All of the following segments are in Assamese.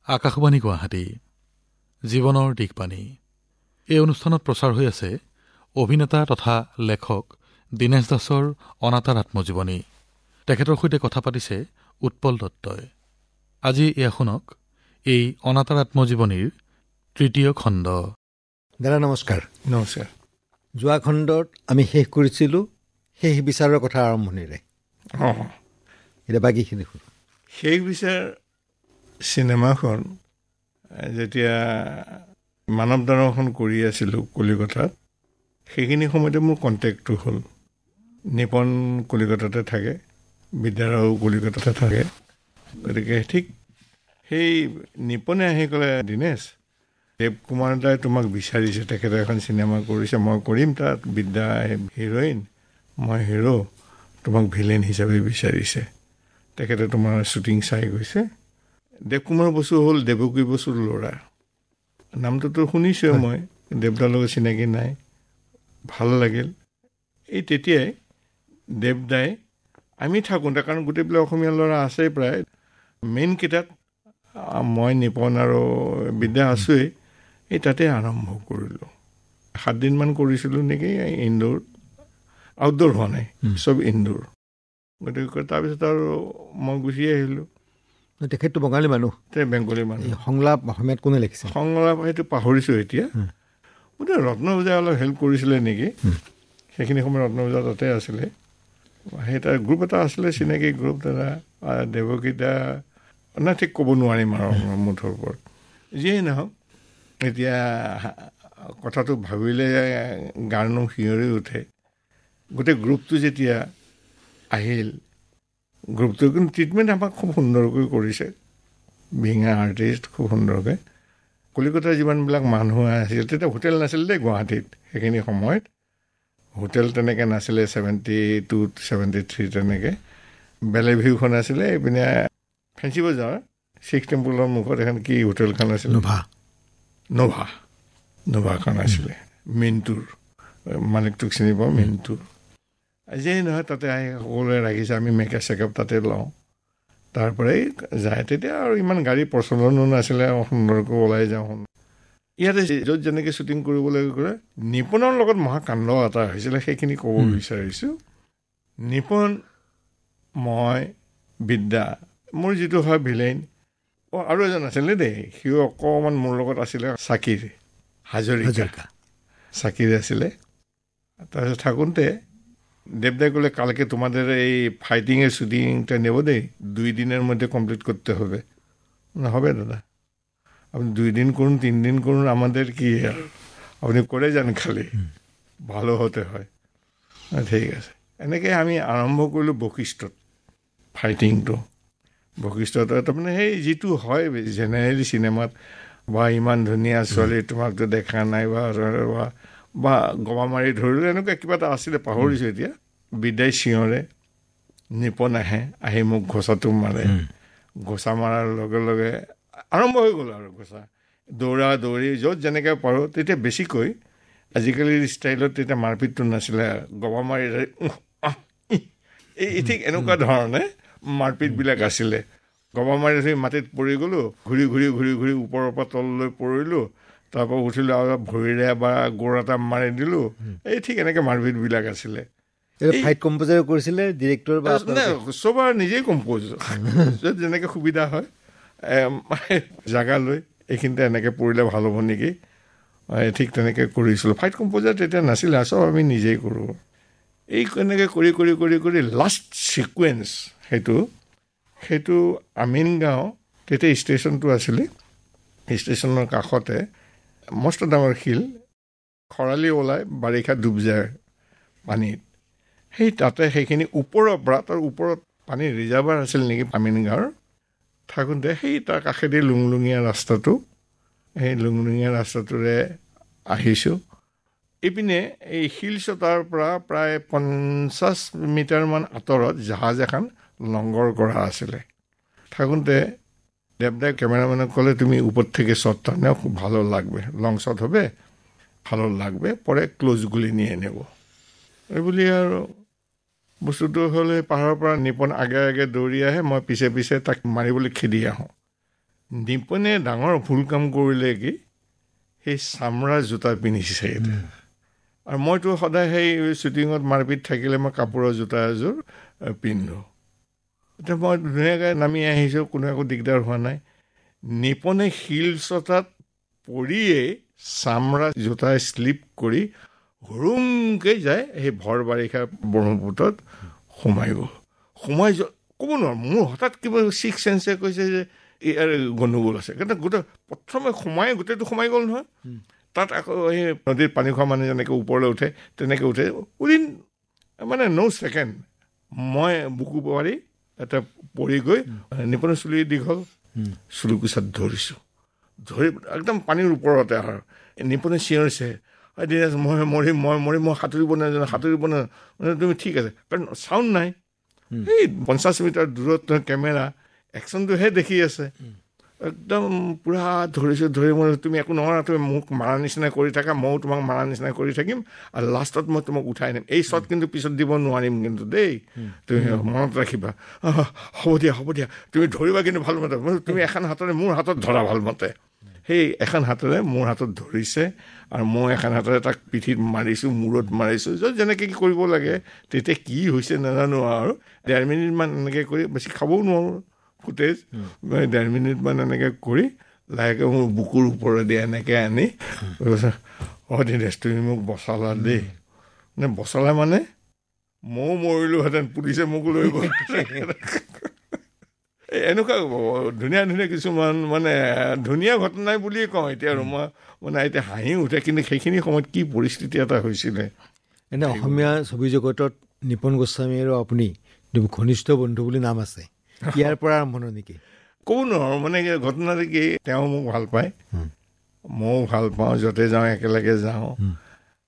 আকাশবাণী গুৱাহাটী জীৱনৰ দিশবাণী এই অনুষ্ঠানত প্ৰচাৰ হৈ আছে অভিনেতা তথা লেখক দীনেশ দাসৰ অনাতাঁৰ আত্মজীৱনী। তেখেতৰ সৈতে কথা পাতিছে উৎপল দত্তই। আজি শুনক এই অনাতাঁৰ আত্মজীৱনীৰ তৃতীয় খণ্ড। দাদা নমস্কাৰ। নমস্কাৰ। যোৱা খণ্ডত আমি শেষ কৰিছিলোঁ শেষ বিচাৰৰ কথা আৰম্ভণিৰে। এতিয়া বাকীখিনি শুনো। শেষ বিচাৰ চিনেমাখন যেতিয়া মানৱ দৰ্শন কৰি আছিলোঁ কলিকতাত, সেইখিনি সময়তে মোৰ কণ্টেক্টটো হ'ল। নিপন কলিকতাতে থাকে, বিদ্যাৰাও কলিকতাতে থাকে। গতিকে ঠিক সেই নিপনে আহি ক'লে, দীনেশ, দেৱ কুমাৰ দাই তোমাক বিচাৰিছে, তেখেতে এখন চিনেমা কৰিছে, মই কৰিম তাত। বিদ্যা হিৰইন, মই হিৰো, তোমাক ভিলেন হিচাপে বিচাৰিছে। তেখেতে তোমাৰ শ্বুটিং চাই গৈছে। দেৱ কুমাৰ বসু হ'ল দেৱকী বসুৰ ল'ৰা। নামটোতো শুনিছোৱে মই, দেৱদাৰ লগত চিনাকি নাই। ভাল লাগিল। এই তেতিয়াই দেৱদাই আমি থাকোঁতে, কাৰণ গোটেইবিলাক অসমীয়া ল'ৰা আছেই প্ৰায়, মেইনকেইটাত মই নিপন আৰু বিদ্যা আছোৱেই, এই তাতে আৰম্ভ কৰিলোঁ। 7 দিনমান কৰিছিলোঁ নেকি ইনডোৰ, আউটডোৰ হোৱা নাই, চব ইনডোৰ। গতিকে তাৰপিছত আৰু মই গুচি আহিলোঁ। তেখেতটো বঙালী মানুহ, বেংগলী মানুহ। সংলাপ অসমীয়াত কোনে লিখিছে? সংলাপ সেইটো পাহৰিছোঁ এতিয়া। বোধহয় ৰত্ন পূজাই অলপ হেল্প কৰিছিলে নেকি, সেইখিনি সময়ত ৰত্ন পূজা তাতে আছিলে। সেই তাৰ গ্ৰুপ এটা আছিলে, চিনাকি গ্ৰুপ। দাদা দেৱকীতা নাই, ঠিক ক'ব নোৱাৰিম আৰু মুঠৰ ওপৰত। যিয়েই নহওক, এতিয়া কথাটো ভাবিলে গাৰ নোম শিয়ৰি উঠে। গোটেই গ্ৰুপটো যেতিয়া আহিল, গ্ৰুপটো কিন্তু ট্ৰিটমেণ্ট আমাক খুব সুন্দৰকৈ কৰিছে, বিঙা আৰ্টিষ্ট, খুব সুন্দৰকৈ। কলিকতাৰ যিমানবিলাক মানুহ আছিল, তেতিয়া হোটেল নাছিল দেই গুৱাহাটীত সেইখিনি সময়ত। হোটেল তেনেকৈ নাছিলে, 72, 73 তেনেকৈ। বেলে ভিউখন আছিলে, এইপিনে ফেঞ্চি বজাৰ, শিখ টেম্পুলৰ মুখত এখন কি হোটেলখন আছিলে, নোভাখন আছিলে। মিণ্টুৰ মালিকটোক চিনি পাওঁ, মিণ্টুৰ। আজিয়েই নহয়, তাতে আহি সকলোৱে ৰাখিছে, আমি মেকআপ চেকআপ তাতে লওঁ। তাৰপৰাই যায়। তেতিয়া আৰু ইমান গাড়ী প্ৰচলনো নাছিলে, সুন্দৰকৈ ওলাই যাওঁ। ইয়াতে য'ত যেনেকৈ শ্বুটিং কৰিবলৈ গ'লে নিপনৰ লগত মহাকাণ্ড এটা হৈছিলে, সেইখিনি ক'ব বিচাৰিছোঁ। নিপন, মই, বিদ্যা, মোৰ যিটো হয় ভিলেইন, আৰু এজন আছিলে দেই, সিও অকণমান মোৰ লগত আছিলে, চাকিৰ হাজৰিকা, চাকিৰ আছিলে। তাৰপিছত থাকোঁতে দেৱদাই ক'লে, কালকে তোমাদের এই ফাইটিংয়ের শুটিংটা নেব দেই, 2 দিনের মধ্যে কমপ্লিট করতে হবে। হবে দাদা, আপনি 2 দিন করুন, 3 দিন করুন, আমাদের কি, আপনি করে যান, খালি ভালো হতে হয়। ঠিক আছে। এনেকৈ আমি আৰম্ভ কৰিলোঁ বশিষ্ঠত ফাইটিংটো। বশিষ্ঠত তাৰমানে সেই যিটো হয় জেনেৰেলি চিনেমাত, বা ইমান ধুনীয়া ছোৱালী তোমাকতো দেখা নাই, বা গবা মাৰি ধৰিলোঁ, এনেকুৱা কিবা এটা আছিলে, পাহৰিছোঁ এতিয়া। বিদ্যাই চিঞৰে, নিপন আহি মোক ঘোচাটো মাৰে। ঘোচা মৰাৰ লগে লগে আৰম্ভ হৈ গ'ল আৰু ঘোচা, দৌৰা দৌৰি, য'ত যেনেকৈ পাৰোঁ। তেতিয়া বেছিকৈ আজিকালিৰ ষ্টাইলত তেতিয়া মাৰপিটটো নাছিলে, গবা মাৰি এই ঠিক এনেকুৱা ধৰণে মাৰপিটবিলাক আছিলে। গবা মাৰি ধৰি মাটিত পৰি গ'লোঁ, ঘূৰি ঘূৰি ঘূৰি ঘূৰি ওপৰৰ পৰা তললৈ পৰিলোঁ, তাৰপৰা উঠিলোঁ, আৰু ভৰিৰে বা গোৰ এটা মাৰি দিলোঁ। এই ঠিক এনেকৈ মাৰপিটবিলাক আছিলে। ফাইট কম্প'জাৰ কৰিছিলে ডিৰেক্টৰ বা চব আৰু নিজেই কম্প'জ, য'ত যেনেকৈ সুবিধা হয় জেগা লৈ, এইখিনিতে এনেকৈ পৰিলে ভাল হ'ব নেকি, ঠিক তেনেকৈ কৰিছিলোঁ। ফাইট কম্প'জাৰ তেতিয়া নাছিলে, চব আমি নিজেই কৰোঁ। এই এনেকৈ কৰি কৰি কৰি কৰি লাষ্ট ছিকুৱেঞ্চ সেইটো আমিনগাঁও, তেতিয়া ষ্টেচনটো আছিলে, ষ্টেচনৰ কাষতে মস্ত ডাঙৰ শিল, খৰালি ওলাই, বাৰিষা ডুব যায় পানীত। সেই তাতে সেইখিনি ওপৰৰ পৰা, তাৰ ওপৰত পানীৰ ৰিজাৰ্ভাৰ আছিল নেকি আমিনগাঁৱৰ, থাকোঁতে সেই তাৰ কাষেদি লুংলুঙীয়া ৰাস্তাটো, সেই লুংলুঙীয়া ৰাস্তাটোৰে আহিছোঁ। ইপিনে এই শিলচটাৰ পৰা প্ৰায় 50 মিটাৰমান আঁতৰত জাহাজ এখন লংগৰ কৰা আছিলে। থাকোঁতে দেৱদাই ক্যামেরাম্যানকে ক'লে, তুমি উপর থেকে শটটা নাও, খুব ভালো লাগবে, লং শট হবে, ভালো লাগবে, পরে ক্লোজগুলি নিয়ে নেব। এই বুলি আৰু বস্তুটো হ'লে পাহাৰৰ পৰা নিপন আগে আগে দৌৰি আহে, মই পিছে পিছে তাক মাৰিবলৈ খেদি আহোঁ। নিপনে ডাঙৰ ভুল কাম কৰিলে কি সেই চামৰা জোতা পিন্ধিছে এতিয়া আৰু মইতো সদায় সেই শ্বুটিঙত মাৰপিট থাকিলে মই কাপোৰৰ জোতা এযোৰ পিন্ধো এতিয়া মই ধুনীয়াকৈ নামি আহিছোঁ কোনো একো দিগদাৰ হোৱা নাই নিপনে শিল চটাত পৰিয়েই চামৰা জোতা শ্লিপ কৰি হুৰুমকৈ যায় সেই ভৰ বাৰিষা ব্ৰহ্মপুত্ৰত সোমাই গ'ল সোমাই যোৱা ক'ব নোৱাৰোঁ মোৰ হঠাৎ কিবা ছিক্স চেন্সে কৈছে যে ইয়াৰ গণ্ডগোল আছে কিন্তু গোটেই প্ৰথমে গোটেইটো সোমাই গ'ল নহয় তাত আকৌ সেই নদীৰ পানী খোৱা মানুহ যেনেকৈ ওপৰলৈ উঠে তেনেকৈ উঠে উইদিন মানে ন' ছেকেণ্ড মই বুকু পাৰি এটা পৰি গৈ নিপনে চুলি দীঘল চুলিকোচাত ধৰিছোঁ ধৰি একদম পানীৰ ওপৰতে আৰু নিপনে চিঞৰিছে দিনেশ মই মৰিম মই সাঁতুৰিব নাজানো তুমি ঠিক আছে কাৰণ চাউণ্ড নাই এই 50 মিটাৰ দূৰত কেমেৰা একশ্যনটোহে দেখি আছে একদম পূৰা ধৰিছোঁ ধৰি মই তুমি একো নোৱাৰা তুমি মোক মাৰা নিচিনা কৰি থাকা ময়ো তোমাক মাৰা নিচিনা কৰি থাকিম আৰু লাষ্টত মই তোমাক উঠাই নিম এই শ্বট কিন্তু পিছত দিব নোৱাৰিম কিন্তু দেই তুমি মনত ৰাখিবা হ'ব দিয়া তুমি ধৰিবা কিন্তু ভালমতে তুমি এখন হাতেৰে মোৰ হাতত ধৰা ভালমতে সেই এখন হাতেৰে মোৰ হাতত ধৰিছে আৰু মই এখন হাতেৰে তাক পিঠিত মাৰিছোঁ মূৰত মাৰিছোঁ য'ত যেনেকৈ কি কৰিব লাগে তেতিয়া কি হৈছে নাজানো আৰু 1.5 মিনিটমান এনেকৈ কৰি বেছি খাবও নোৱাৰোঁ ফুটেজ 1.5 মিনিটমান এনেকৈ কৰি লাহেকৈ মোৰ বুকুৰ ওপৰেদি এনেকৈ আনি দিনেশ তুমি মোক বচালা দেই বচালা মানে ময়ো মৰিলোহেঁতেন পুলিচে মোক লৈ গ'ল এনেকুৱা ধুনীয়া কিছুমান মানে ধুনীয়া ঘটনাই বুলিয়ে কওঁ এতিয়া আৰু মই মানে এতিয়া হাঁহি উঠে কিন্তু সেইখিনি সময়ত কি পৰিস্থিতি এটা হৈছিলে এনে অসমীয়া ছবি জগতত নিপন গোস্বামী আৰু আপুনি ঘনিষ্ঠ বন্ধু বুলি নাম আছে ইয়াৰ পৰা আৰম্ভণি নেকি ক'ব নোৱাৰোঁ মানে ঘটনাটো কি তেওঁ মোক ভাল পায় ময়ো ভাল পাওঁ য'তে যাওঁ একেলগে যাওঁ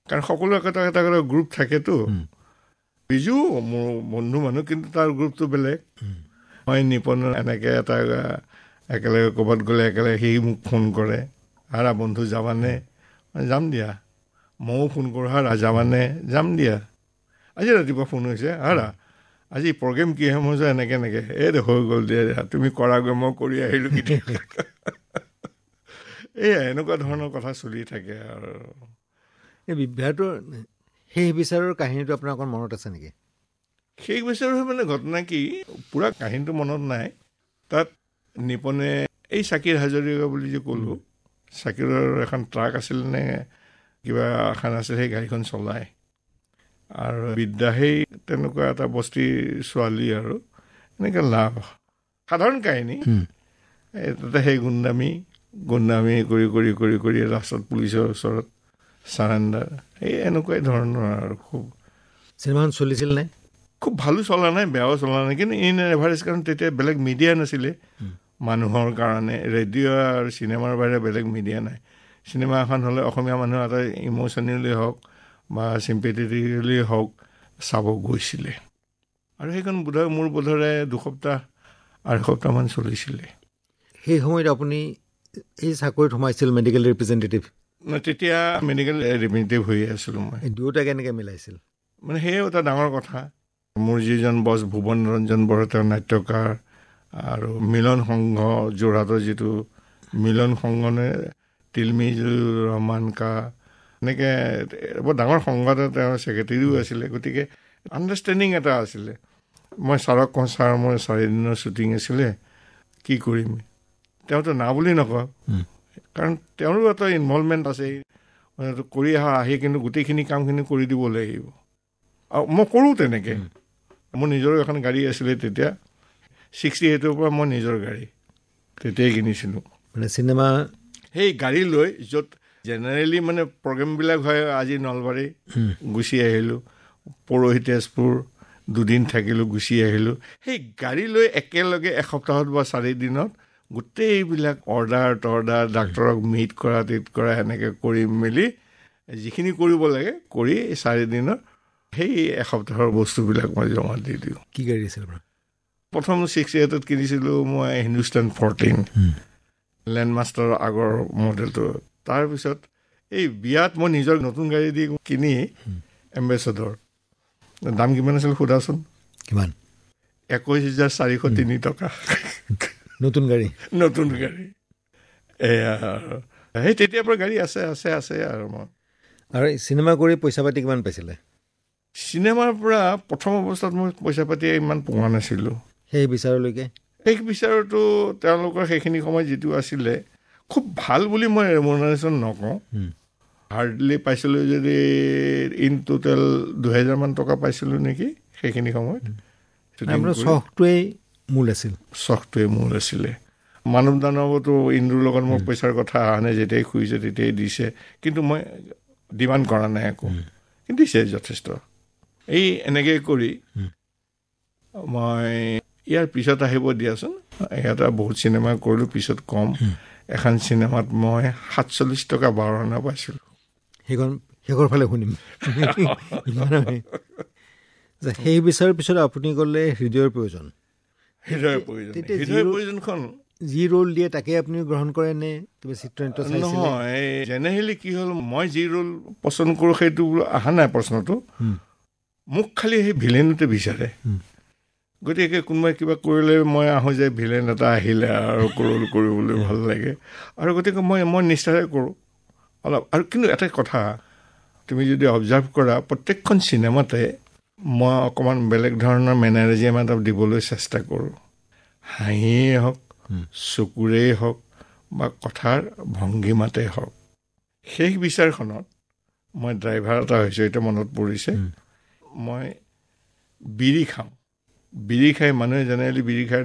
কাৰণ সকলো এটা গ্ৰুপ থাকেতো বিজু মোৰ বন্ধু মানুহ কিন্তু তাৰ গ্ৰুপটো বেলেগ মই নিপন এনেকৈ এটা একেলগে ক'ৰবাত গ'লে একেলগে সি মোক ফোন কৰে হাৰা বন্ধু যাবানে যাম দিয়া ময়ো ফোন কৰোঁ হাৰা যাবানে যাম দিয়া আজি ৰাতিপুৱা ফোন হৈছে হাৰা আজি প্ৰগ্ৰেম কি হয় মই যে এনেকৈ এই হৈ গ'ল দিয়া তুমি কৰাগৈ মই কৰি আহিলোঁ কেতিয়া এনেকুৱা ধৰণৰ কথা চলি থাকে আৰু এই বিভ্ৰাটৰ শেষ বিচাৰৰ কাহিনীটো আপোনাৰ অকণ মনত আছে নেকি শেষ বিচাৰৰ মানে ঘটনা কি পূৰা কাহিনীটো মনত নাই তাত নিপনে এই চাকিৰ হাজৰিকা বুলি যে ক'লোঁ চাকিৰৰ এখন ট্ৰাক আছিল নে কিবা এখন আছিল সেই গাড়ীখন চলায় আৰু বিদ্যা সেই তেনেকুৱা এটা বস্তিৰ ছোৱালী আৰু এনেকৈ লাভ সাধাৰণ কাহিনী তাতে সেই গুণ্ডামি কৰি লাষ্টত পুলিচৰ ওচৰত চাৰেণ্ডাৰ সেই এনেকুৱাই ধৰণৰ আৰু খুব চিনেমাখন চলিছিল নে খুব ভালো চলা নাই বেয়াও চলা নাই কিন্তু ইন এভাৰেজ কাৰণ তেতিয়া বেলেগ মিডিয়া নাছিলে মানুহৰ কাৰণে ৰেডিঅ' আৰু চিনেমাৰ বাহিৰে বেলেগ মিডিয়া নাই চিনেমা এখন হ'লে অসমীয়া মানুহ এটা ইম'চনেলি হওক বা চিম্পেথেটিকেলি হওক চাব গৈছিলে আৰু সেইখন মোৰ বোধৰে 2 সপ্তাহ 2.5 সপ্তাহমান চলিছিলে সেই সময়ত আপুনি এই চাকৰিত সোমাইছিল মেডিকেল ৰিপ্ৰেজেণ্টেটিভ তেতিয়া মেডিকেল ৰিপ্ৰেজেণ্টেটিভ হৈ আছিলোঁ মই দুয়োটা কেনেকৈ মিলাইছিল মানে সেয়াও এটা ডাঙৰ কথা মোৰ যিজন বছ ভুৱন ৰঞ্জন বৰা তেওঁ নাট্যকাৰ আৰু মিলন সংঘ যোৰহাটৰ যিটো মিলন সংঘনে তিলমিজুৰ ৰহমান কা এনেকৈ বৰ ডাঙৰ সংঘ এটা তেওঁৰ ছেক্ৰেটেৰীও আছিলে গতিকে আণ্ডাৰষ্টেণ্ডিং এটা আছিলে মই ছাৰক কওঁ ছাৰ মোৰ 4 দিনৰ শ্বুটিং আছিলে কি কৰিম তেওঁতো না বুলি নকওঁ কাৰণ তেওঁৰো এটা ইনভলভমেণ্ট আছে কৰি আহি কিন্তু গোটেইখিনি কামখিনি কৰি দিব লাগিব আৰু মই কৰোঁ তেনেকৈ মোৰ নিজৰো এখন গাড়ী আছিলে তেতিয়া 68ৰ পৰা মই নিজৰ গাড়ী তেতিয়াই কিনিছিলোঁ মানে চিনেমা সেই গাড়ী লৈ য'ত জেনেৰেলি মানে প্ৰগ্ৰেমবিলাক হয় আজি নলবাৰী গুচি আহিলোঁ পৰহি তেজপুৰ 2 দিন থাকিলোঁ গুচি আহিলোঁ সেই গাড়ী লৈ একেলগে এসপ্তাহত বা 4 দিনত গোটেইবিলাক অৰ্ডাৰ ডাক্তৰক মিট কৰা এনেকৈ কৰি মেলি যিখিনি কৰিব লাগে কৰি 4 দিনত সেই এসপ্তাহৰ বস্তুবিলাক মই জমা দি দিওঁ কি গাড়ী আছিল প্ৰথম 68ত কিনিছিলোঁ মই হিন্দুস্তান 14 লেণ্ডমাষ্টাৰৰ আগৰ মডেলটো তাৰপিছত এই বিয়াত মই নিজৰ নতুন গাড়ী দি কিনি এম্বেচেডৰ দাম কিমান আছিল সোধাচোন কিমান 21,403 টকা নতুন গাড়ী এয়া সেই তেতিয়াৰ পৰা গাড়ী আছে আছে আছে আৰু মই আৰু চিনেমা কৰি পইচা পাতি কিমান পাইছিলে? চিনেমাৰ পৰা প্ৰথম অৱস্থাত মই পইচা পাতি ইমান পোৱা নাছিলোঁ। সেই বিচাৰলৈকে সেই বিচাৰতো তেওঁলোকৰ সেইখিনি সময় যিটো আছিলে খুব ভাল বুলি মই ৰেমুনাৰেশ্যন নকওঁ, হাৰ্ডলি পাইছিলোঁ যদি ইন টোটেল 2000 মান টকা পাইছিলোঁ নেকি সেইখিনি সময়ত। চখটোৱেই মূল আছিল, চখটোৱে মূল আছিলে। মানৱ দানৱতো ইন্দ্ৰৰ লগত মোক পইচাৰ কথা অহা নাই, যেতিয়াই খুজিছে তেতিয়াই দিছে, কিন্তু মই ডিমাণ্ড কৰা নাই একো, কিন্তু দিছে যথেষ্ট। এই এনেকৈ কৰি মই ইয়াৰ পিছত আহিব দিয়াচোন, ইয়াতে বহুত চিনেমা কৰিলোঁ, পিছত কম এখন চিনেমাত মই 47 টকা 12 অনা পাইছিলোঁ। সেইখন শেষৰ ফালে শুনিম। সেই বিচাৰৰ পিছত আপুনি ক'লে হৃদয়ৰ প্ৰয়োজন। হৃদয়ৰ প্ৰয়োজনখন যি ৰোল দিয়ে তাকে আপুনি গ্ৰহণ কৰে নে কিবা চিত্ৰনাট্য চাইছিলে? নহয়, জেনেৰেলি কি হ'ল, মই যি ৰোল পচন্দ কৰোঁ সেইটো অহা নাই প্ৰশ্নটো। মোক খালি সেই ভিলেনতে বিচাৰে, গতিকে কোনোবাই কিবা কৰিলে মই আহোঁ যে ভিলেন এটা আহিলে আৰু ৰোল কৰিবলৈ ভাল লাগে, আৰু গতিকে মই নিষ্ঠাৰে কৰোঁ অলপ। আৰু কিন্তু এটা কথা তুমি যদি অবজাৰ্ভ কৰা, প্ৰত্যেকখন চিনেমাতে মই অকণমান বেলেগ ধৰণৰ মেনাৰিজিম এটা দিবলৈ চেষ্টা কৰোঁ। হাঁহিয়েই হওক, চকুৰেই হওক বা কথাৰ ভংগীমাতেই হওক। শেষ বিচাৰখনত মই ড্ৰাইভাৰ এটা হৈছোঁ, এতিয়া মনত পৰিছে, মই বিড়ি খাওঁ। বিড়ি খাই মানুহে জেনেৰেলি বিড়ি খাই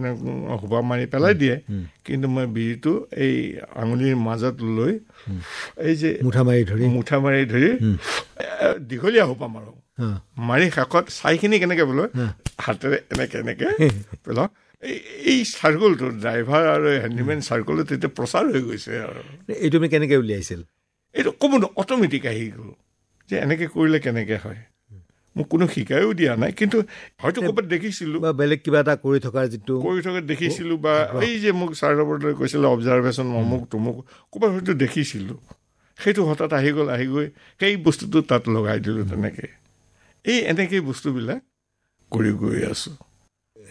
সোপা মাৰি পেলাই দিয়ে, কিন্তু মই বিড়িটো এই আঙুলিৰ মাজত লৈ এই যে মুঠা মাৰি ধৰি দীঘলীয়া সোপা মাৰোঁ, মাৰি শেষত ছাইখিনি কেনেকৈ বোলো হাতেৰে এনেকৈ পেলাওঁ। এই চাৰ্কলটো ড্ৰাইভাৰ আৰু হেণ্ডিমেন চাৰ্কলটো তেতিয়া প্ৰচাৰ হৈ গৈছে। আৰু এইটো আমি কেনেকৈ উলিয়াইছিল? এইটো ক'ব ন, অট'মেটিক আহি গ'ল যে এনেকৈ কৰিলে কেনেকৈ হয়। মোক কোনো শিকায়ো দিয়া নাই, কিন্তু হয়তো ক'ৰবাত দেখিছিলোঁ বা বেলেগ কিবা এটা কৰি থকা দেখিছিলোঁ, বা এই যে মোক ছাৰ ৰবৰ্টে কৈছিলে অবজাৰ্ভেশ্যন অমুক তমুক ক'ৰবাত হয়তো দেখিছিলোঁ, সেইটো হঠাৎ আহি গৈ সেই বস্তুটো তাত লগাই দিলোঁ। তেনেকৈ এনেকেই বস্তুবিলাক কৰি গৈ আছোঁ।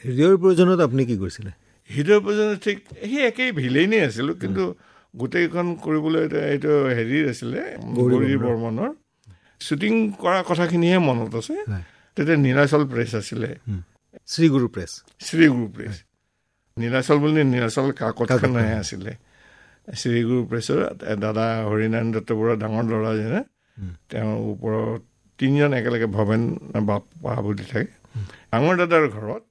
হৃদয়ৰ প্ৰয়োজনত আপুনি কি কৰিছিলে? হৃদয়ৰ প্ৰয়োজনত ঠিক সেই একেই ভিলেইনেই আছিলোঁ, কিন্তু গোটেইখন কৰিবলৈ এইটো হেৰিৰ আছিলে, গৌৰী বৰ্মনৰ। শ্বুটিং কৰা কথাখিনিহে মনত আছে। তেতিয়া নীলাচল প্ৰেছ আছিলে, শ্ৰীগুৰু প্ৰেছ। নীলাচল বুলি নীলাচল কাকতখনহে আছিলে। শ্ৰীগুৰু প্ৰেছৰ দাদা হৰিনাৰায়ণ দত্ত বৰুৱা ডাঙৰ ল'ৰাজনে, তেওঁৰ ওপৰত 3জন একেলগে ভৱেন বাপা বুলি থাকে। ডাঙৰ দাদাৰ ঘৰত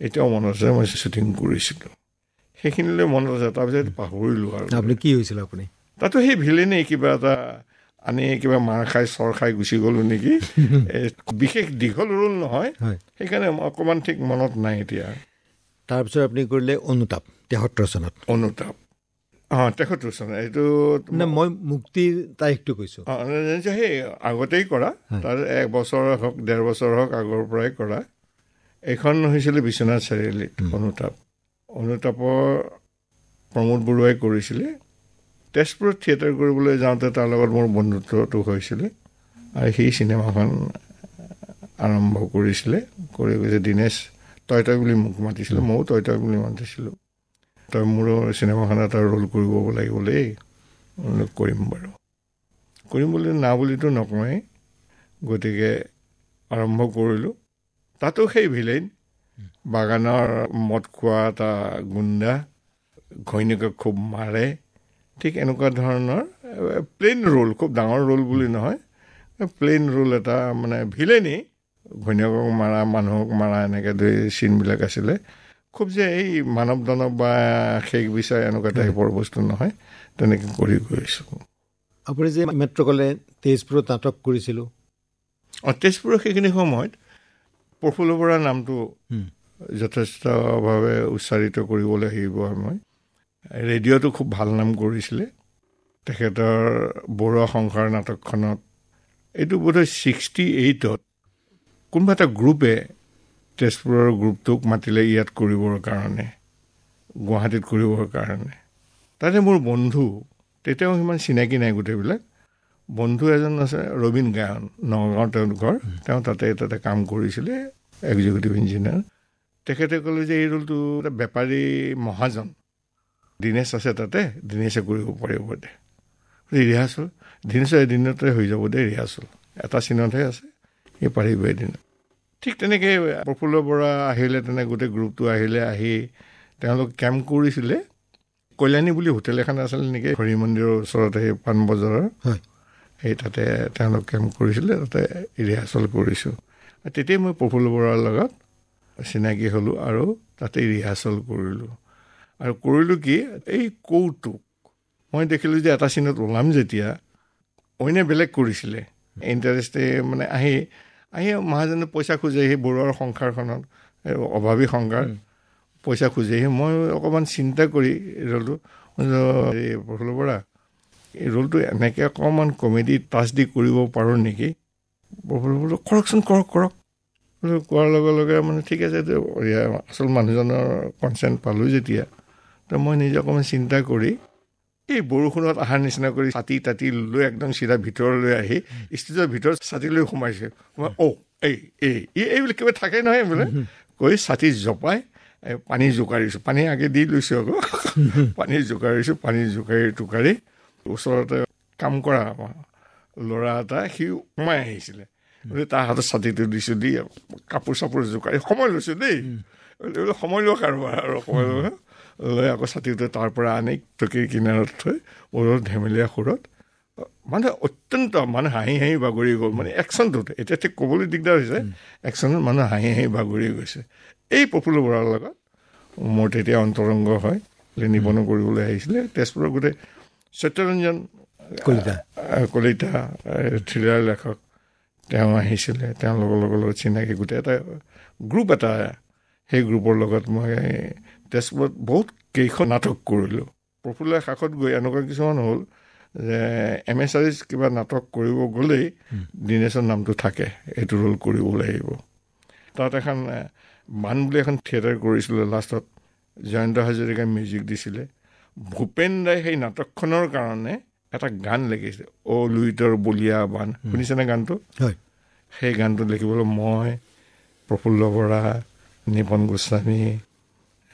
এতিয়াও মনত আছে মই শ্বুটিং কৰিছিলোঁ, সেইখিনিলৈ মনত আছে। তাৰপিছত পাহৰিলোঁ। আৰু আপুনি কি হৈছিল? আপুনি তাতো সেই ভিলেনেই কিবা এটা আনি কিবা মাৰ খাই চৰ খাই গুচি গ'লোঁ নেকি। বিশেষ দীঘল ৰোল নহয়, সেইকাৰণে অকণমান ঠিক মনত নাই এতিয়া। তাৰপিছত আপুনি কৰিলে অনুতাপ 73 চনত। অনুতাপ 73 চনত। এইটো মই মুক্তিৰ তাৰিখটো কৈছোঁ। সেই আগতেই কৰা, তাৰ 1 বছৰ হওক 1.5 বছৰ হওক আগৰ পৰাই কৰা। এইখন হৈছিলে বিশ্বনাথ চাৰিআলিত অনুতাপ। অনুতাপৰ প্ৰমোদ বৰুৱাই কৰিছিলে। তেজপুৰত থিয়েটাৰ কৰিবলৈ যাওঁতে তাৰ লগত মোৰ বন্ধুত্বটো হৈছিলে, আৰু সেই চিনেমাখন আৰম্ভ কৰিছিলে। কৰি গৈছে দীনেশ তই বুলি মোক মাতিছিলে, ময়ো তই বুলি মাতিছিলোঁ। তই মোৰো চিনেমাখন এটা ৰোল কৰিব লাগিব দেই। কৰিম বাৰু, কৰিম বুলি না বুলিতো নকওঁৱেই। গতিকে আৰম্ভ কৰিলোঁ। তাতো সেই ভিলেইন, বাগানৰ মদ খোৱা এটা গুণ্ডা, ঘৈণীয়েকক খুব মাৰে, ঠিক এনেকুৱা ধৰণৰ প্লেইন ৰোল, খুব ডাঙৰ ৰোল বুলি নহয়, প্লেইন ৰোল এটা, মানে ভিলেইনেই, ঘৈণীয়েকক মাৰা, মানুহক মাৰা, এনেকৈ চিনবিলাক আছিলে। খুব যে এই মানৱ দানৱ বা শেষ বিচাৰ এনেকুৱা টাইপৰ বস্তু নহয়, তেনেকৈ কৰি গৈছোঁ। আপুনি যে মাত্ৰ ক'লে তেজপুৰত নাটক কৰিছিলোঁ, তেজপুৰৰ সেইখিনি সময়ত প্ৰফুল্ল বৰাৰ নামটো যথেষ্টভাৱে উচ্চাৰিত কৰিবলৈ আহিব। মই ৰেডিঅ'টো খুব ভাল নাম কৰিছিলে তেখেতৰ বৰুৱা সংসাৰ নাটকখনত। এইটো বোধহয় 68ত কোনোবা এটা গ্ৰুপে তেজপুৰৰ গ্ৰুপটোক মাতিলে ইয়াত কৰিবৰ কাৰণে, গুৱাহাটীত কৰিবৰ কাৰণে। তাতে মোৰ বন্ধু, তেতিয়াও সিমান চিনাকি নাই গোটেইবিলাক, বন্ধু এজন আছে ৰবীন গায়ন, নগাঁও তেওঁলোকৰ, তেওঁ তাতে কাম কৰিছিলে, এক্সিকিউটিভ ইঞ্জিনিয়াৰ। তেখেতে ক'লে যে এই ৰোলটো এটা বেপাৰী মহাজন দিনেশ আছে তাতে, দিনেশে কৰিব পাৰিব দে ৰিহাৰ্চেল, দিনেশৰ এদিনতে হৈ যাব দে ৰিহাৰ্চেল, এটা চিনতহে আছে, সি পাৰিব এদিনত। ঠিক তেনেকৈ প্ৰফুল্ল বৰা আহিলে, তেনেকৈ গোটেই গ্ৰুপটো আহিলে, আহি তেওঁলোক কেম্প কৰিছিলে। কল্যাণী বুলি হোটেল এখন আছিলে নেকি হৰি মন্দিৰৰ ওচৰতে, সেই পাণবজাৰৰ, সেই তাতে তেওঁলোক কেম্প কৰিছিলে, তাতে ৰিহাৰ্চেল কৰিছোঁ। তেতিয়াই মই প্ৰফুল্ল বৰাৰ লগত চিনাকি হ'লোঁ আৰু তাতে ৰিহাৰ্চেল কৰিলোঁ। আৰু কৰিলোঁ কি, এই কৌতুক মই দেখিলোঁ যে এটা চিনত ওলাম যেতিয়া অইনে বেলেগ কৰিছিলে, ইণ্টাৰেষ্টে মানে আহি মহাজনে পইচা খোজেহি বৰুৱাৰ সংসাৰখনত, অভাৱী সংসাৰ, পইচা খোজেহি। মই অকণমান চিন্তা কৰি ৰ'লোঁ, এই প্ৰফুল্ল বৰা এই ৰোলটো এনেকৈ অকণমান কমেডি টাচ দি কৰিব পাৰোঁ নেকি? প্ৰফুল্ল বৰা কৰকচোন, কৰক কোৱাৰ লগে লগে মানে ঠিক আছে, আচল মানুহজনৰ কনচেণ্ট পালোঁ যেতিয়া, তো মই নিজে অকণমান চিন্তা কৰি এই বৰষুণত অহাৰ নিচিনা কৰি ছাতি তাতি লৈ একদম চিধা ভিতৰলৈ আহি ষ্টেজৰ ভিতৰত ছাতি লৈ সোমাইছে। এইবিলাক কিবা থাকে নহয় বোলে, কৈ ছাতি জপাই পানী জোকাৰিছোঁ, পানী আগে দি লৈছোঁ আকৌ, পানী জোকাৰিছোঁ, পানী জোকাৰি ওচৰতে কাম কৰা ল'ৰা এটা সি সোমাই আহিছিলে, তাৰ হাতত ছাতিটো দিছোঁ, দি কাপোৰ চাপোৰ জোকাৰি সময় লৈছোঁ দেই, সময় লোৱা কাৰোবাৰ আৰু সময় লৈ আকৌ ছাতিটো তাৰ পৰা আনি টকীৰ কিনাৰত থৈ ওৰত ধেমেলীয়া সুৰত মানে অত্যন্ত মানে হাঁহি বাগৰি গ'ল। মানে একশ্যনটোত এতিয়া ঠিক ক'বলৈ দিগদাৰ হৈছে, একশ্যনত মানুহ হাঁহি বাগৰি গৈছে। এই প্ৰফুল্ল বৰাৰ লগত মোৰ তেতিয়া অন্তৰংগ হয়, নিবন্ধ কৰিবলৈ আহিছিলে তেজপুৰৰ গোটেই সত্যৰঞ্জন কলিতা থ্ৰিলাৰ লেখক, তেওঁ আহিছিলে, তেওঁলোকৰ লগত চিনাকি গোটেই এটা গ্ৰুপ এটা, সেই গ্ৰুপৰ লগত মই তেজপুৰত বহুত কেইখন নাটক কৰিলোঁ। প্ৰফুল্লৰ কাষত গৈ এনেকুৱা কিছুমান হ'ল যে MSRs কিবা নাটক কৰিব গ'লেই দিনেশৰ নামটো থাকে, এইটো ৰোল কৰিব লাগিব। তাত এখন বান বুলি এখন থিয়েটাৰ কৰিছিলোঁ, লাষ্টত জয়ন্ত হাজৰিকাই মিউজিক দিছিলে। ভূপেন দাই সেই নাটকখনৰ কাৰণে এটা গান লিখিছে, অ' লুইতৰ বলিয়া বান, শুনিছেনে গানটো? সেই গানটো লিখিবলৈ মই, প্ৰফুল্ল বৰা, নিপন গোস্বামী,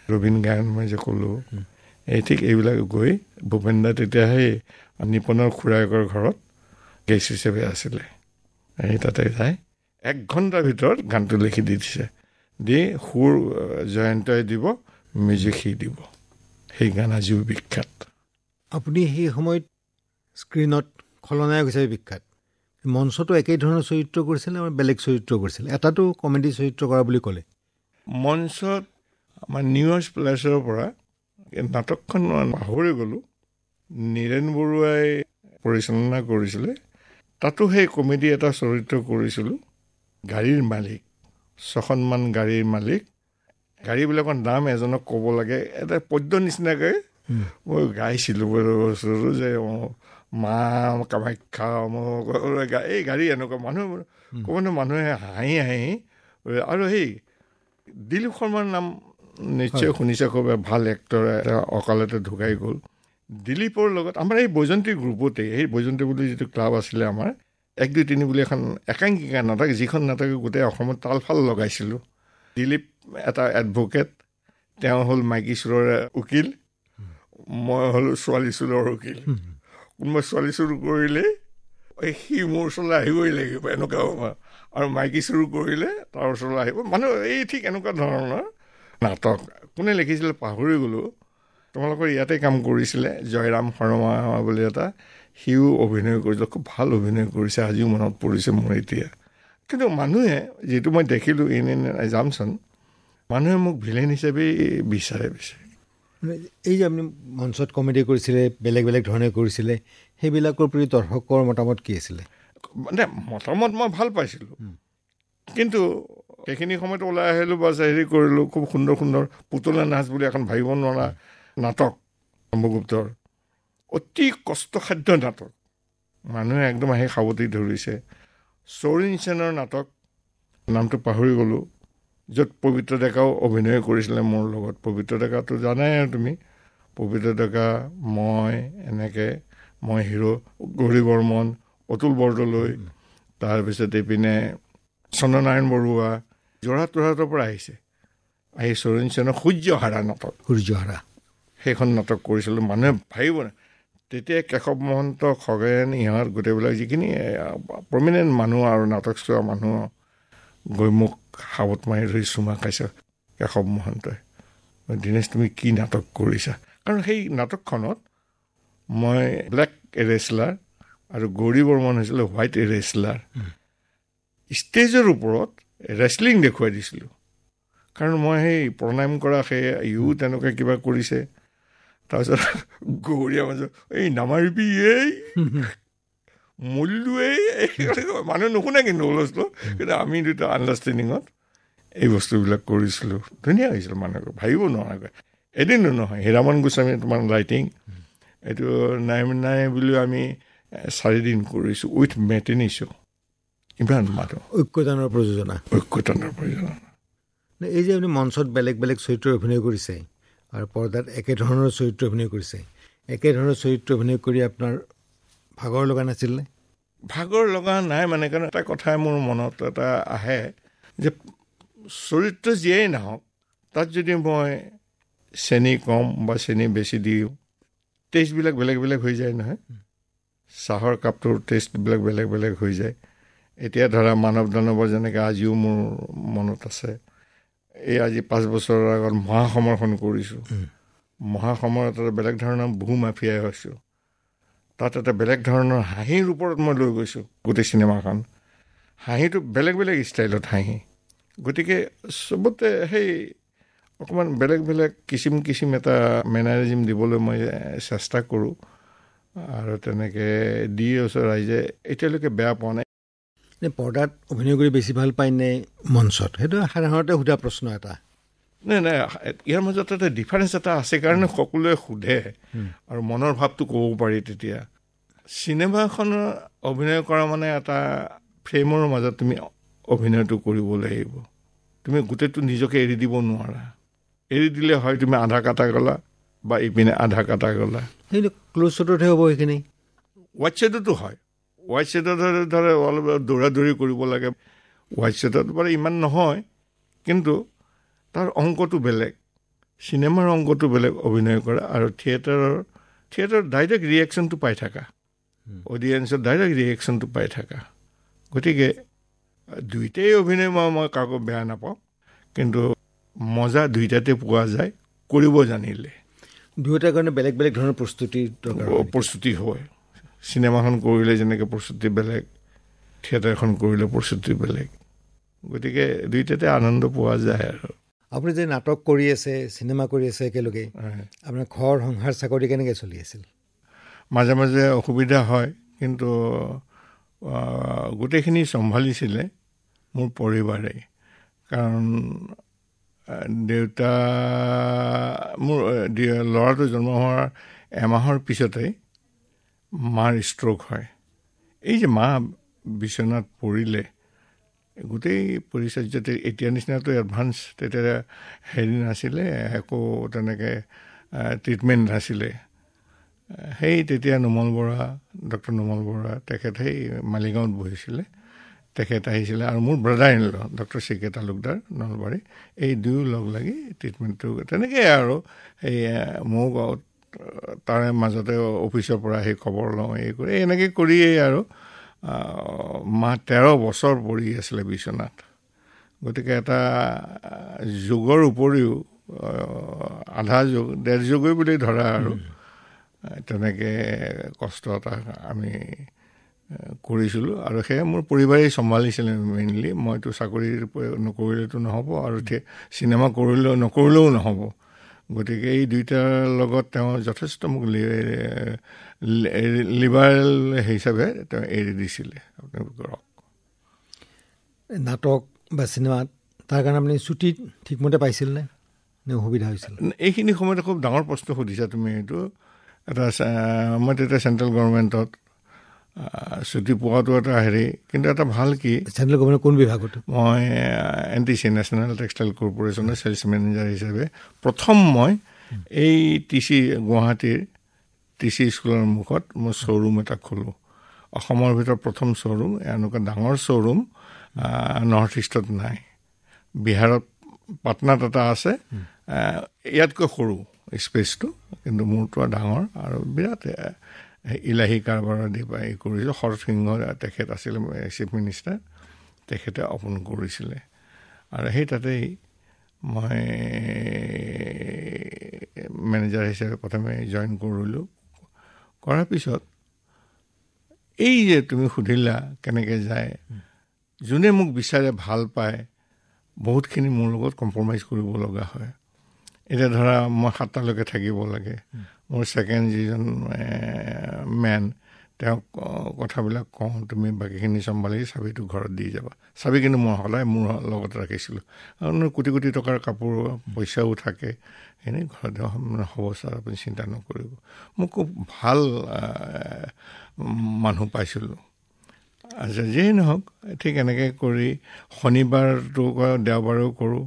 ৰবীন গায়ন মই যে ক'লোঁ, এই ঠিক এইবিলাক গৈ ভূপেন দা তেতিয়া সেই নিপনৰ খুৰায়েকৰ ঘৰত গেষ্ট হিচাপে আছিলে, এই তাতে যাই 1 ঘণ্টাৰ ভিতৰত গানটো লিখি দি দিছে, দি সুৰ জয়ন্তই দিব, মিউজিক সি দিব। সেই গান আজিও বিখ্যাত। আপুনি সেই সময়ত স্ক্ৰীণত খলনায়ক হিচাপে বিখ্যাত, মঞ্চতো একেই ধৰণৰ চৰিত্ৰ কৰিছিলে আৰু বেলেগ চৰিত্ৰ কৰিছিলে, এটাতো কমেডি চৰিত্ৰ কৰা বুলি ক'লে। মঞ্চত আমাৰ নিউজ প্লেছৰ পৰা নাটকখন পাহৰি গ'লোঁ, নীৰেণ বৰুৱাই পৰিচালনা কৰিছিলে, তাতো সেই কমেডি এটা চৰিত্ৰ কৰিছিলোঁ। গাড়ীৰ মালিক, 6খনমান গাড়ীৰ মালিক, গাড়ীবিলাকৰ নাম এজনক ক'ব লাগে, এটা পদ্য নিচিনাকৈ মই গাইছিলোঁ যে মা কামাখ্যা, এই গাড়ী এনেকুৱা মানুহ ক'বলৈ মানুহে হাঁহি আৰু সেই দিলীপ শৰ্মাৰ নাম নিশ্চয় শুনিছে, খুব ভাল এক্টৰ, এটা অকালতে ঢুকাই গ'ল। দিলীপৰ লগত আমাৰ এই বৈজন্তী গ্ৰুপতে, সেই বৈজন্তী বুলি যিটো ক্লাব আছিলে আমাৰ, 1, 2, 3 বুলি এখন একাংকিকা নাটক, যিখন নাটকে গোটেই অসমত তালফাল লগাইছিলোঁ। দিলীপ এটা এডভকেট, তেওঁ হ'ল মাইকী চোৰৰ উকিল, মই হ'লোঁ ছোৱালী চোৰৰ উকিল। কোনোবা ছোৱালী চুৰ কৰিলে সি মোৰ ওচৰলৈ আহিবই লাগিব, এনেকুৱা হ'ব। আৰু মাইকী চুৰ কৰিলে তাৰ ওচৰলৈ আহিব, মানুহ এই ঠিক এনেকুৱা ধৰণৰ নাটক। কোনে লিখিছিলে পাহৰি গ'লোঁ, তোমালোকৰ ইয়াতে কাম কৰিছিলে জয়ৰাম শৰ্মা বুলি এটা, সিও অভিনয় কৰিছিলে, খুব ভাল অভিনয় কৰিছে, আজিও মনত পৰিছে মোৰ এতিয়া। কিন্তু মানুহে যিটো মই দেখিলোঁ ইন এজামচন, মানুহে মোক ভিলেন হিচাপেই বিচাৰে। এই যে আপুনি মঞ্চত কমেডি কৰিছিলে, বেলেগ বেলেগ ধৰণে কৰিছিলে, সেইবিলাকৰ প্ৰতি দৰ্শকৰ মতামত কি আছিলে? মানে মতামত মই ভাল পাইছিলোঁ, কিন্তু সেইখিনি সময়ত ওলাই আহিলোঁ, বাছ হেৰি কৰিলোঁ, খুব সুন্দৰ সুন্দৰ পুতলা নাচ বুলি এখন ভাবিব নোৱাৰা নাটক, ব্ৰহ্মগুপ্তৰ অতি কষ্টসাধ্য নাটক, মানুহে একদম আহি সাৱটি ধৰিছে। চৌৰিন সেনৰ নাটক, নামটো পাহৰি গ'লোঁ, য'ত পবিত্ৰ ডেকাও অভিনয় কৰিছিলে মোৰ লগত। পবিত্ৰ ডেকাটো জানাই আৰু তুমি, পবিত্ৰ ডেকা, মই হিৰো, গৌৰী বৰ্মন, অতুল বৰদলৈ, তাৰপিছত এইপিনে চন্দ্ৰনাৰায়ণ বৰুৱা, যোৰহাটৰ পৰা আহিছে, আহি চৌৰিন সেনৰ সূৰ্যহাৰা নাটক, সূৰ্যহাৰা সেইখন নাটক কৰিছিলোঁ। মানুহে ভাবিব নাই তেতিয়া কেশৱ মহন্ত, খগেন, ইহঁত গোটেইবিলাক যিখিনি প্ৰমিনেণ্ট মানুহ আৰু নাটক চোৱা মানুহ গৈ মোক সাৱত মাৰি ধৰি চুমা খাইছে কেশৱ মহন্তই, দীনেশ তুমি কি নাটক কৰিছা? কাৰণ সেই নাটকখনত মই ব্লেক ৰেচলাৰ আৰু গৌৰী বৰ্মন হৈছিলে হোৱাইট ৰেচলাৰ। ষ্টেজৰ ওপৰত ৰেচলিং দেখুৱাই দিছিলোঁ। কাৰণ মই সেই প্ৰণাম কৰা সেই ইও তেনেকুৱা কিবা কৰিছে। তাৰপিছত গৌৰীয়া মাজত এই নামাৰিবি এই মূল্য মানুহে নুশুনে কিন্তু হুলস্থুল, কিন্তু আমি দুটা আণ্ডাৰষ্টেণ্ডিঙত এই বস্তুবিলাক কৰিছিলোঁ। ধুনীয়া হৈছিল, মানুহক ভাবিব নোৱাৰাকৈ। এদিনো নহয়, হীৰামন গোস্বামী তোমাৰ ৰাইটিং এইটো নাই বুলিও আমি 4 দিন কৰিছোঁ উইথ মেটিনি শ্ব'। ইমান মানুহ ঐক্যতানৰ প্ৰযোজনা। এই যে আপুনি মঞ্চত বেলেগ বেলেগ চৰিত্ৰ অভিনয় কৰিছে আৰু পৰ্দাত একেধৰণৰ চৰিত্ৰ অভিনয় কৰিছে, একেধৰণৰ চৰিত্ৰ অভিনয় কৰি আপোনাৰ ভাগৰ লগা নাছিলনে? ভাগৰ লগা নাই মানে, কাৰণ এটা কথাই মোৰ মনত এটা আহে যে চৰিত্ৰ যিয়েই নহওক তাত যদি মই চেনি কম বা চেনি বেছি দিওঁ টেষ্টবিলাক বেলেগ বেলেগ হৈ যায় নহয়। চাহৰ কাপটোৰ টেষ্টবিলাক বেলেগ বেলেগ হৈ যায়। এতিয়া ধৰা মানৱ দানৱৰ যেনেকৈ আজিও মোৰ মনত আছে, এই আজি 5 বছৰৰ আগত মহাসমৰখন কৰিছোঁ। মহাসমৰত এটা বেলেগ ধৰণৰ বহু মাফিয়াই হৈছোঁ। তাত এটা বেলেগ ধৰণৰ হাঁহিৰ ওপৰত মই লৈ গৈছোঁ গোটেই চিনেমাখন। হাঁহিটো বেলেগ বেলেগ ষ্টাইলত হাঁহি, গতিকে চবতে সেই অকণমান বেলেগ বেলেগ কিচিম এটা মেনাৰিজিম দিবলৈ মই চেষ্টা কৰোঁ। আৰু তেনেকৈ দি আছোঁ, ৰাইজে এতিয়ালৈকে বেয়া পোৱা নাই। পৰ্দাত অভিনয় কৰি বেছি ভাল পায় নে মঞ্চত? সেইটো সাধাৰণতে সোধা প্ৰশ্ন এটা। নাই ইয়াৰ মাজত এটা ডিফাৰেঞ্চ এটা আছে কাৰণে সকলোৱে সোধে আৰু মনৰ ভাৱটো ক'ব পাৰি। তেতিয়া চিনেমা এখনৰ অভিনয় কৰা মানে এটা ফ্ৰেমৰ মাজত তুমি অভিনয়টো কৰিব লাগিব। তুমি গোটেইটো নিজকে এৰি দিব নোৱাৰা। এৰি দিলে হয় তুমি আধা কাটা গ'লা বা ইপিনে আধা কাটা গ'লা। সেইটো ক্ল'জ শ্বটতহে হ'ব সেইখিনি। হোৱাইট শ্বটতো হয়। হোৱাইট শ্বটত ধৰে অলপ দৌৰা দৌৰি কৰিব লাগে। হোৱাইট শ্বটত বাৰু ইমান নহয়, কিন্তু তাৰ অংকটো বেলেগ, চিনেমাৰ অংকটো বেলেগ অভিনয় কৰা। আৰু থিয়েটাৰৰ ডাইৰেক্ট ৰিয়েকশ্যনটো পাই থাকা, অডিয়েঞ্চৰ ডাইৰেক্ট ৰিয়েকশ্যনটো পাই থাকা। গতিকে দুইটাই অভিনয় মই কাকো বেয়া নাপাওঁ, কিন্তু মজা দুইটাতে পোৱা যায় কৰিব জানিলে। দুয়োটাৰ কাৰণে বেলেগ বেলেগ ধৰণৰ প্ৰস্তুতি হয়। চিনেমাখন কৰিলে যেনেকৈ প্ৰস্তুতি বেলেগ, থিয়েটাৰখন কৰিলে প্ৰস্তুতি বেলেগ। গতিকে দুইটাতে আনন্দ পোৱা যায়। আৰু আপুনি যে নাটক কৰি আছে, চিনেমা কৰি আছে একেলগে, আপোনাৰ ঘৰ সংসাৰ চাকৰি কেনেকৈ চলি আছিল? মাজে মাজে অসুবিধা হয়, কিন্তু গোটেইখিনি চম্ভালিছিলে মোৰ পৰিবাৰে। কাৰণ দেউতা, মোৰ ল'ৰাটো জন্ম হোৱাৰ এমাহৰ পিছতেই মাৰ ষ্ট্ৰ'ক হয়। এই যে মা বিচনাত পৰিলে, গোটেই পৰিচৰ্যাতে এতিয়া নিচিনাটো এডভান্স তেতিয়া হেৰি নাছিলে, একো তেনেকৈ ট্ৰিটমেণ্ট নাছিলে। সেই তেতিয়া ডক্টৰ নোমল বৰা তেখেত সেই মালিগাঁৱত বহিছিলে, তেখেত আহিছিলে আৰু মোৰ brother in law doctor C K Talukdar Nalbari, এই দুয়ো লগ লাগি ট্ৰিটমেণ্টটো তেনেকৈ আৰু এই মোক তাৰে মাজতে অফিচৰ পৰা সেই খবৰ লওঁ, এই কৰি এনেকৈ কৰিয়েই আৰু মা 13 বছৰ পৰি আছিলে বিচনাত। গতিকে এটা যুগৰ উপৰিও আধা যুগ 1.5 যুগেই বুলি ধৰা আৰু তেনেকৈ কষ্ট এটা আমি কৰিছিলোঁ। আৰু সেয়ে মোৰ পৰিবাৰেই চম্ভালিছিলে মেইনলি। মইতো চাকৰি নকৰিলেতো নহ'ব আৰু চিনেমা নকৰিলেও নহ'ব। গতিকে এই দুইটাৰ লগত তেওঁ যথেষ্ট মোক লিবাৰেল হিচাপে তেওঁ এৰি দিছিলে। আপোনালোকক নাটক বা চিনেমাত তাৰ কাৰণে আপুনি ছুটী ঠিকমতে পাইছিল নে অসুবিধা হৈছিল? এইখিনি সময়তে খুব ডাঙৰ প্ৰশ্ন সুধিছা তুমি। এইটো এটা মই তেতিয়া চেণ্ট্ৰেল গভৰ্ণমেণ্টত ছুটী পোৱাটো এটা হেৰি, কিন্তু এটা ভাল কি, চেণ্ট্ৰেল গভৰ্ণমেণ্ট কোন বিভাগত? মই NTC নেশ্যনেল টেক্সটাইল কৰ্পৰেশ্যনৰ ছেলছ মেনেজাৰ হিচাপে প্ৰথম মই এই গুৱাহাটীৰ TC স্কুলৰ মুখত মই শ্ব'ৰুম এটা খোলোঁ। অসমৰ ভিতৰত প্ৰথম শ্ব'ৰুম, এনেকুৱা ডাঙৰ শ্ব'ৰুম নৰ্থ ইষ্টত নাই। বিহাৰত পাটনাত এটা আছে, ইয়াতকৈ সৰু স্পেচটো, কিন্তু মোৰটো ডাঙৰ আৰু বিৰাট ইলাহী কাৰবাৰ দি পাই কৰিছিল। শৰৎ সিংহ তেখেত আছিল চিফ মিনিষ্টাৰ, তেখেতে অপন কৰিছিলে। আৰু সেই তাতেই মই মেনেজাৰ হিচাপে প্ৰথমে জইন কৰিলোঁ। কৰাৰ পিছত এই যে তুমি সুধিলা কেনেকৈ যায়, যোনে মোক বিচাৰে ভাল পায়, বহুতখিনি মোৰ লগত কম্প্ৰমাইজ কৰিব লগা হয়। এতিয়া ধৰা মই 7টালৈকে থাকিব লাগে, মোৰ ছেকেণ্ড যিজন মেন তেওঁক কথাবিলাক কওঁ, তুমি বাকীখিনি চম্ভালি চাবিটো ঘৰত দি যাবা। চাবি কিন্তু মই সদায় মোৰ লগত ৰাখিছিলোঁ, আৰু কোটি কোটি টকাৰ কাপোৰ পইচাও থাকে, এনেই ঘৰত হ'ব ছাৰ আপুনি চিন্তা নকৰিব। মোক খুব ভাল মানুহ পাইছিলোঁ। আচ্ছা, যিয়েই নহওক, ঠিক এনেকৈ কৰি শনিবাৰটো দেওবাৰেও কৰোঁ,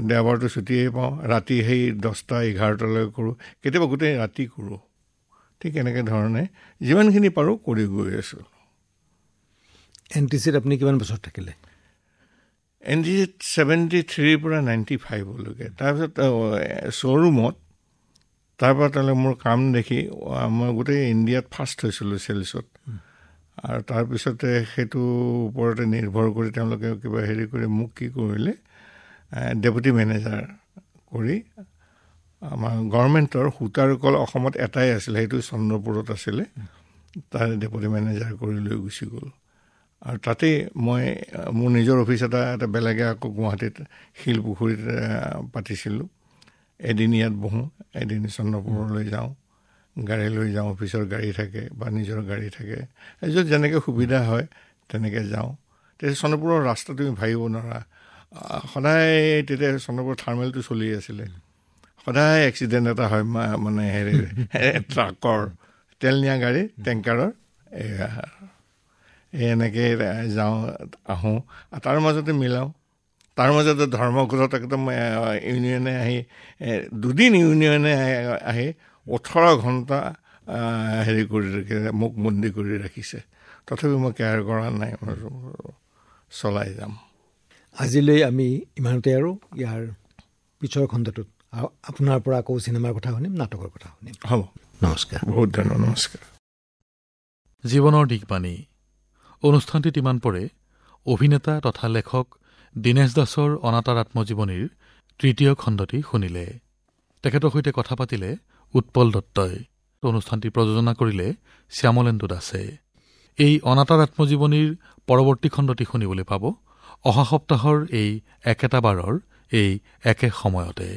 দেওবাৰটো ছুটিয়েই পাওঁ, ৰাতি সেই 10টা 11টালৈ কৰোঁ, কেতিয়াবা গোটেই ৰাতি কৰোঁ। ঠিক এনেকৈ ধৰণে যিমানখিনি পাৰোঁ কৰি গৈ আছোঁ। NTCত আপুনি কিমান বছৰ থাকিলে? NTCত 73 পৰা 95লৈকে। তাৰপিছত শ্ব'ৰুমত, তাৰপৰা তেওঁলোকে মোৰ কাম দেখি মই গোটেই ইণ্ডিয়াত ফাৰ্ষ্ট হৈছিলোঁ চেলছত। আৰু তাৰপিছতে সেইটোৰ ওপৰতে নিৰ্ভৰ কৰি তেওঁলোকে কিবা হেৰি কৰি মোক কি কৰিলে, ডেপুটি মেনেজাৰ কৰি আমাৰ গভৰ্ণমেণ্টৰ সূতাৰ কল অসমত এটাই আছিলে, সেইটো চন্দ্ৰপুৰত আছিলে, তাৰ ডেপুটি মেনেজাৰ কৰি লৈ গুচি গ'ল। আৰু তাতেই মই মোৰ নিজৰ অফিচ এটা বেলেগে আকৌ গুৱাহাটীত শিলপুখুৰীত পাতিছিলোঁ। এদিন ইয়াত বহোঁ, এদিন চন্দ্ৰপুৰলৈ যাওঁ, গাড়ী লৈ যাওঁ, অফিচৰ গাড়ী থাকে বা নিজৰ গাড়ী থাকে, য'ত যেনেকৈ সুবিধা হয় তেনেকৈ যাওঁ। তেতিয়া চন্দ্ৰপুৰৰ ৰাস্তা তুমি ভাবিব নোৱাৰা, সদায় তেতিয়া চন্দ্ৰপুৰ থাৰ্মেলটো চলি আছিলে, সদায় এক্সিডেণ্ট এটা হয়, মানে হেৰি ট্ৰাকৰ তেল নিয়া গাড়ী টেংকাৰৰ, এনেকৈ যাওঁ আহোঁ। তাৰ মাজতে মিলাওঁ, তাৰ মাজতে ধৰ্মঘটত একদম ইউনিয়নে আহি 2 দিন ইউনিয়নে আহি 18 ঘণ্টা হেৰি কৰি ৰাখিছে, মোক বন্দী কৰি ৰাখিছে। তথাপি মই কেয়াৰ কৰা নাই, চলাই যাম। আজিলৈ আমি ইমানতে, আৰু ইয়াৰ পিছৰ খণ্ডটোত আপোনাৰ পৰা আকৌ চিনেমাৰ কথা শুনিম, নাটকৰ কথা শুনিম। হ'ব, নমস্কাৰ। বহুত ধন্যবাদ, নমস্কাৰ। জীৱনৰ দিশবাণী অনুষ্ঠানটিত ইমান পৰে অভিনেতা তথা লেখক দীনেশ দাসৰ অনাতাঁৰ আত্মজীৱনীৰ 3য় খণ্ডটি শুনিলে। তেখেতৰ সৈতে কথা পাতিলে উৎপল দত্তই। অনুষ্ঠানটি প্ৰযোজনা কৰিলে শ্যামলেন্দু দাসে। এই অনাতাঁৰ আত্মজীৱনীৰ পৰৱৰ্তী খণ্ডটি শুনিবলৈ পাব অহা সপ্তাহৰ এই একেটা বাৰৰ এই একে সময়তে।